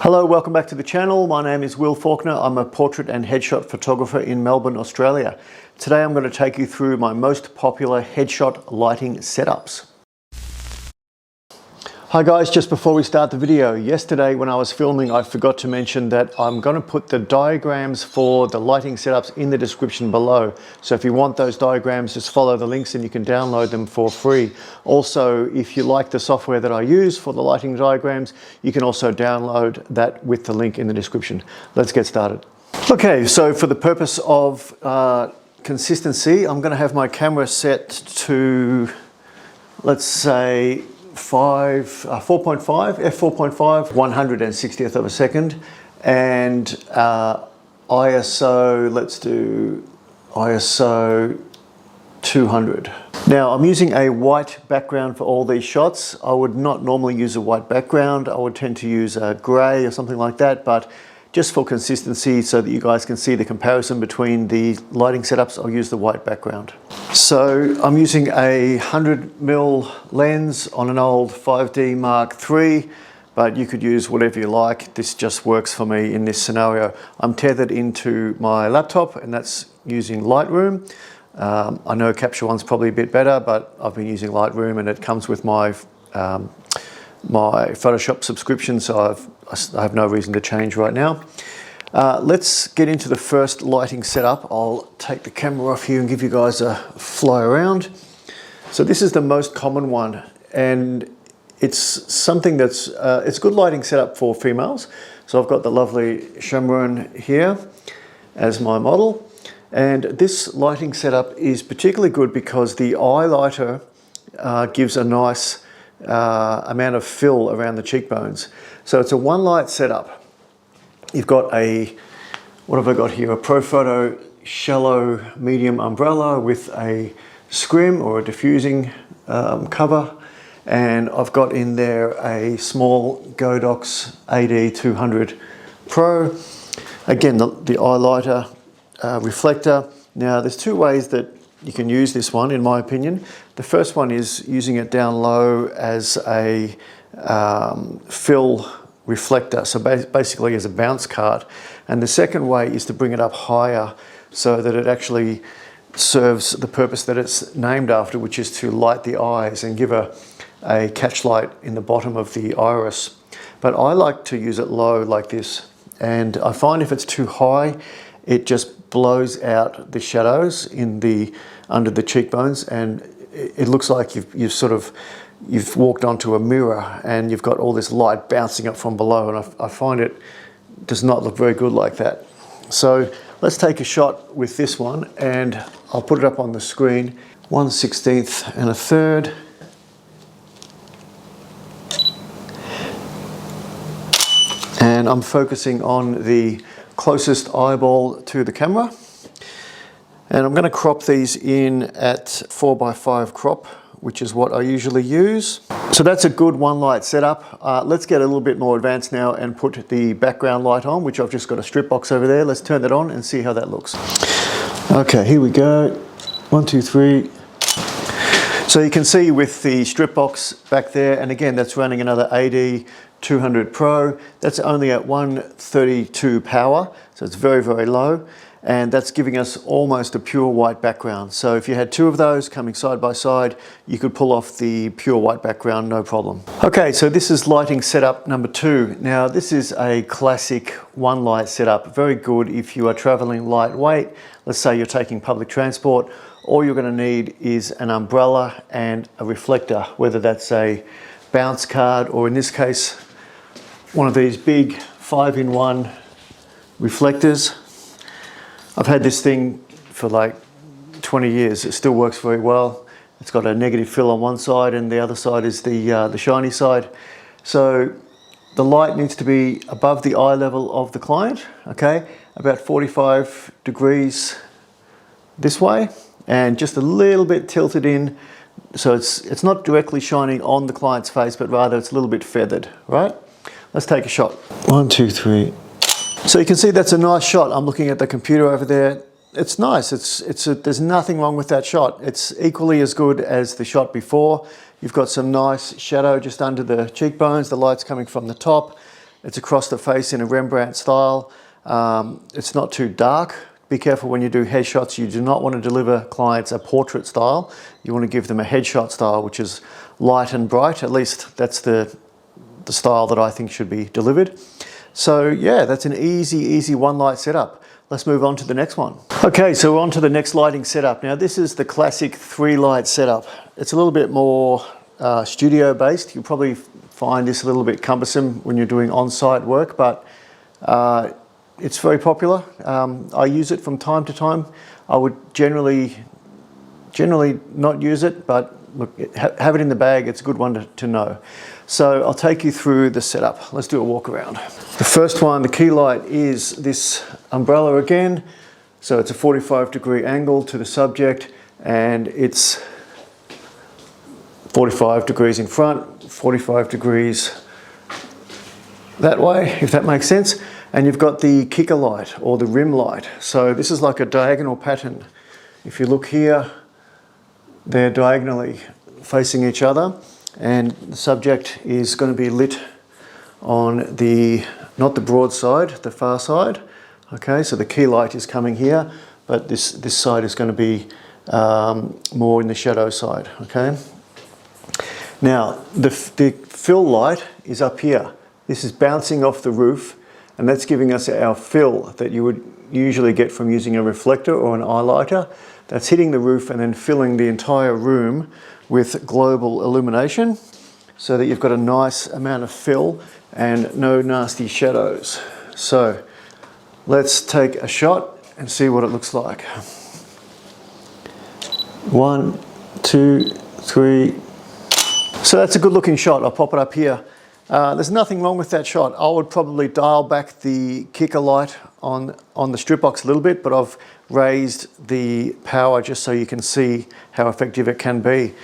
Hello, welcome back to the channel. My name is Will Faulkner. I'm a portrait and headshot photographer in Melbourne, Australia. Today I'm going to take you through my most popular headshot lighting setups. Hi guys, just before we start the video, yesterday when I was filming I forgot to mention that I'm going to put the diagrams for the lighting setups in the description below. So if you want those diagrams, just follow the links and you can download them for free. Also, if you like the software that I use for the lighting diagrams, you can also download that with the link in the description. Let's get started. Okay, so for the purpose of consistency, I'm going to have my camera set to, let's say, 4.5, f4.5, 160th of a second, and ISO, let's do ISO 200. Now I'm using a white background for all these shots. I would not normally use a white background. I would tend to use a grey or something like that, but just for consistency so that you guys can see the comparison between the lighting setups, I'll use the white background. So I'm using a 100mm lens on an old 5D Mark III, but you could use whatever you like. This just works for me in this scenario. I'm tethered into my laptop and that's using Lightroom. I know Capture One's probably a bit better, but I've been using Lightroom and it comes with my my Photoshop subscription, so I have no reason to change right now. Let's get into the first lighting setup. I'll take the camera off here and give you guys a fly around. So this is the most common one, and it's something that's it's a good lighting setup for females. So I've got the lovely Shamron here as my model, and this lighting setup is particularly good because the eye lighter gives a nice amount of fill around the cheekbones. So it's a one light setup. You've got a, what have I got here? A Profoto shallow medium umbrella with a scrim or a diffusing cover. And I've got in there a small Godox AD 200 Pro. Again, the eye lighter reflector. Now there's two ways that you can use this one, in my opinion. The first one is using it down low as a fill reflector, so basically as a bounce card. And the second way is to bring it up higher so that it actually serves the purpose that it's named after, which is to light the eyes and give a catch light in the bottom of the iris. But I like to use it low like this, and I find if it's too high, it just blows out the shadows in the under the cheekbones, and it looks like you've walked onto a mirror and you've got all this light bouncing up from below, and I find it does not look very good like that. So let's take a shot with this one, and I'll put it up on the screen. 1/16 and a third. And I'm focusing on the closest eyeball to the camera, and I'm going to crop these in at 4:5 crop, which is what I usually use. So that's a good one light setup. Let's get a little bit more advanced now and put the background light on, which I've just got a strip box over there. Let's turn that on and see how that looks. Okay, here we go. 1, 2, 3. So you can see with the strip box back there, and again that's running another AD 200 Pro. That's only at 132 power, so it's very, very low, and that's giving us almost a pure white background. So if you had two of those coming side by side, you could pull off the pure white background, no problem. Okay, so this is lighting setup number 2. Now this is a classic one light setup, very good if you are traveling lightweight. Let's say you're taking public transport. All you're going to need is an umbrella and a reflector, whether that's a bounce card or in this case one of these big 5-in-1 reflectors. I've had this thing for like 20 years. It still works very well. It's got a negative fill on one side and the other side is the shiny side. So the light needs to be above the eye level of the client, okay? About 45 degrees this way, and just a little bit tilted in, so it's not directly shining on the client's face, but rather it's a little bit feathered, right? Let's take a shot. 1, 2, 3. So you can see that's a nice shot. I'm looking at the computer over there. It's nice. There's nothing wrong with that shot. It's equally as good as the shot before. You've got some nice shadow just under the cheekbones. The light's coming from the top. It's across the face in a Rembrandt style. It's not too dark. Be careful when you do headshots. You do not want to deliver clients a portrait style. You want to give them a headshot style, which is light and bright. At least that's the style that I think should be delivered. So yeah, that's an easy one light setup. Let's move on to the next one. Okay, so we're on to the next lighting setup. Now this is the classic 3-light setup. It's a little bit more studio based. You'll probably find this a little bit cumbersome when you're doing on-site work, but it's very popular. I use it from time to time. I would generally not use it, but look, have it in the bag. It's a good one to know. So I'll take you through the setup. Let's do a walk around. The first one, the key light, is this umbrella again. So it's a 45-degree angle to the subject, and it's 45 degrees in front, 45 degrees that way, if that makes sense. And you've got the kicker light or the rim light. So this is like a diagonal pattern. If you look here, they're diagonally facing each other, and the subject is going to be lit on the, not the broad side, the far side. Okay, so the key light is coming here, but this side is going to be more in the shadow side. Okay. Now the fill light is up here. This is bouncing off the roof, and that's giving us our fill that you would usually get from using a reflector or an eye lighter. That's hitting the roof and then filling the entire room with global illumination, so that you've got a nice amount of fill and no nasty shadows. So let's take a shot and see what it looks like. 1, 2, 3. So that's a good looking shot. I'll pop it up here. There's nothing wrong with that shot. I would probably dial back the kicker light on the strip box a little bit, but I've raised the power just so you can see how effective it can be.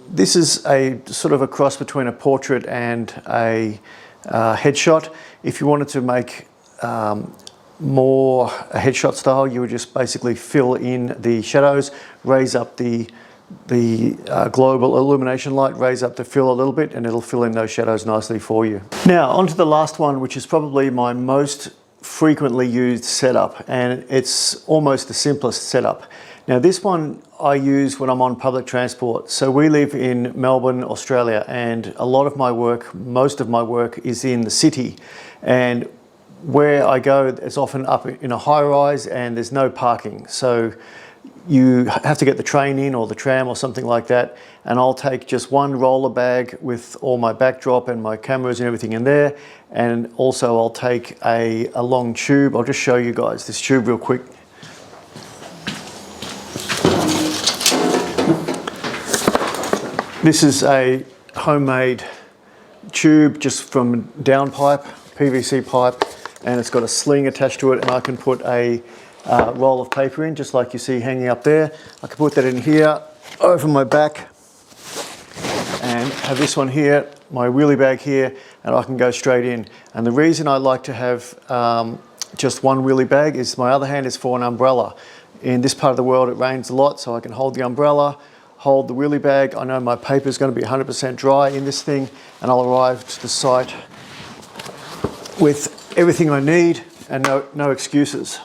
This is a sort of a cross between a portrait and a headshot. If you wanted to make more a headshot style, you would just basically fill in the shadows, raise up the global illumination light, raise up the fill a little bit, and it'll fill in those shadows nicely for you. Now onto the last one, which is probably my most frequently used setup, and it's almost the simplest setup. Now this one I use when I'm on public transport. So we live in Melbourne, Australia, and a lot of my work, most of my work, is in the city, and where I go is often up in a high rise and there's no parking. So you have to get the train in or the tram or something like that, and I'll take just one roller bag with all my backdrop and my cameras and everything in there, and also I'll take a long tube. I'll just show you guys this tube real quick. This is a homemade tube just from downpipe, PVC pipe, and it's got a sling attached to it, and I can put a roll of paper in, just like you see hanging up there. I can put that in here over my back and have this one here, my wheelie bag here, and I can go straight in. And the reason I like to have just one wheelie bag is my other hand is for an umbrella. In this part of the world it rains a lot, so I can hold the umbrella, hold the wheelie bag. I know my paper is going to be 100% dry in this thing, and I'll arrive to the site with everything I need and no excuses.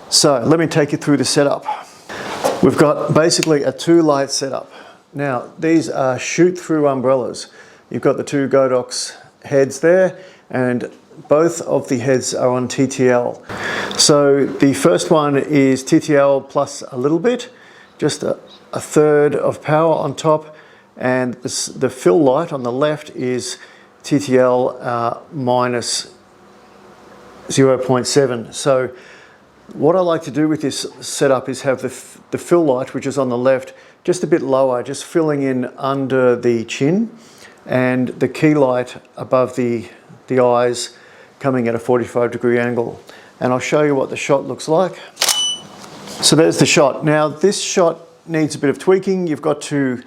So let me take you through the setup. We've got basically a 2-light setup. Now these are shoot-through umbrellas. You've got the 2 Godox heads there, and both of the heads are on TTL. So the first one is TTL plus a little bit, just a third of power on top, and the fill light on the left is TTL minus 0.7. So what I like to do with this setup is have the fill light, which is on the left, just a bit lower, just filling in under the chin, and the key light above the eyes coming at a 45-degree angle. And I'll show you what the shot looks like. So there's the shot. Now this shot needs a bit of tweaking. You've got to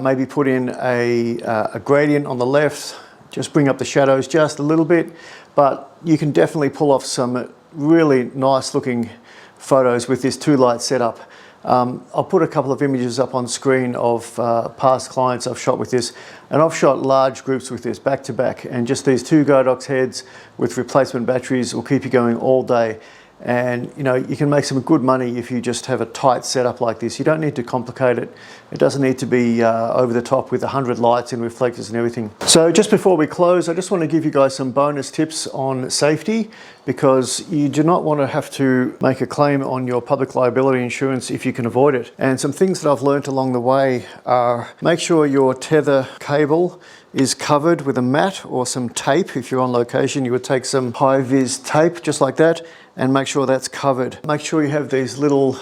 maybe put in a gradient on the left, just bring up the shadows just a little bit, but you can definitely pull off some really nice looking photos with this 2-light setup. I'll put a couple of images up on screen of past clients I've shot with this, and I've shot large groups with this back to back, and just these 2 Godox heads with replacement batteries will keep you going all day. And you know, you can make some good money if you just have a tight setup like this. You don't need to complicate it. It doesn't need to be over the top with 100 lights and reflectors and everything. So just before we close, I just want to give you guys some bonus tips on safety, because you do not want to have to make a claim on your public liability insurance if you can avoid it. And some things that I've learned along the way are: make sure your tether cable is covered with a mat or some tape. If you're on location, you would take some high-vis tape just like that and make sure that's covered. Make sure you have these little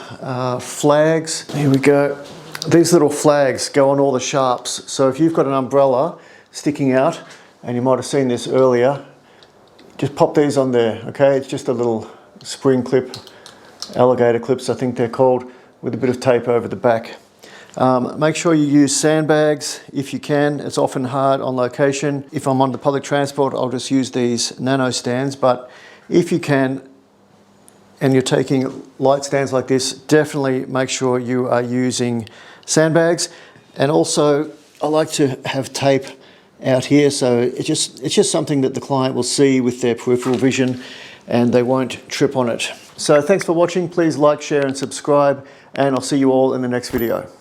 flags. Here we go. These little flags go on all the sharps. So if you've got an umbrella sticking out, and you might have seen this earlier, just pop these on there, okay? It's just a little spring clip, alligator clips I think they're called, with a bit of tape over the back. Make sure you use sandbags if you can. It's often hard on location. If I'm on the public transport, I'll just use these nano stands, but if you can, and you're taking light stands like this, definitely make sure you are using sandbags. And also, I like to have tape out here, so it's just something that the client will see with their peripheral vision and they won't trip on it. So thanks for watching. Please like, share and subscribe, and I'll see you all in the next video.